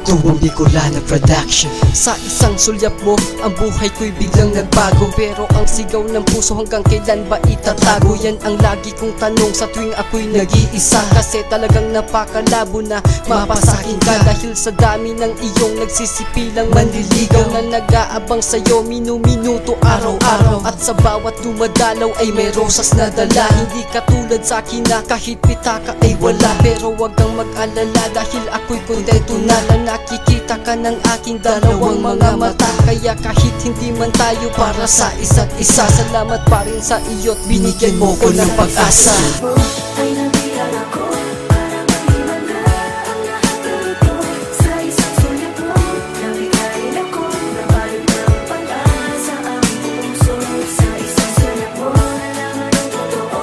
Tuwang Bicolana Production. Sa isang sulyap mo, ang buhay ko'y biglang nagbago. Pero ang sigaw ng puso hanggang kailan ba itatago? Yan ang lagi kong tanong sa tuwing ako'y nag-iisa. Kasi talagang napakalabo na mapasakin ka. Dahil sa dami ng iyong nagsisipilang manliligaw na nag-aabang sa'yo minuto araw-araw. At sa bawat dumadalaw ay may rosas na dala. Hindi katulad sa akin na kahit pitaka ay wala. Pero wag kang mag-alala dahil ako'y kontento na nakikita ka ng aking dalawang mga mata. Kaya kahit hindi man tayo para sa isa't isa, salamat pa rin sa iyo't binigyan mo ko ng pag-asa. Ay nabihan ako para mahimanda ang lahat ng ito. Sa isang sulit mo, nabigayin ako, nabalot ng pag-asa ang puso. Sa isang sulit mo, nalaman ang totoo.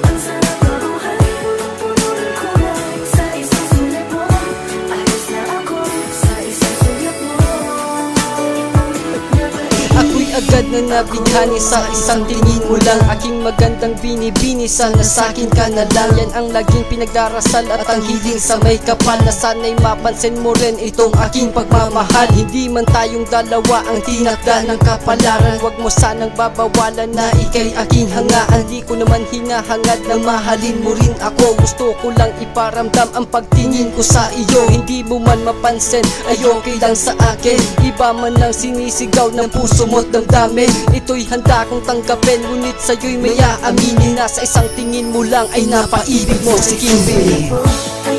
Ang sarap na buhay, punong-puno ng kulay. Sa isang sulit mo, ayos na ako. Sa isang sulit mo, ako'y agad na nabighani sa isang tingin mo lang. Aking magandang binibini, sana sa'kin ka na lang. Yan ang laging pinagdarasal at ang hiling sa may kapal. Na sana'y mapansin mo rin itong aking pagmamahal. Hindi man tayong dalawa ang tinakda ng kapalaran. Huwag mo sanang babawalan na ika'y aking hangaan. Di ko naman hinahangad na mahalin mo rin ako. Gusto ko lang iparamdam ang pagtingin ko sa iyo. Hindi mo man mapansin ay okay lang sa akin. Iba man ang sinisigaw ng puso mo't damdamin. Ito'y handa kong tanggapin, ngunit sa'yo'y may aaminin na sa isang tingin mo lang ay napaibig mo si Kimberly. ay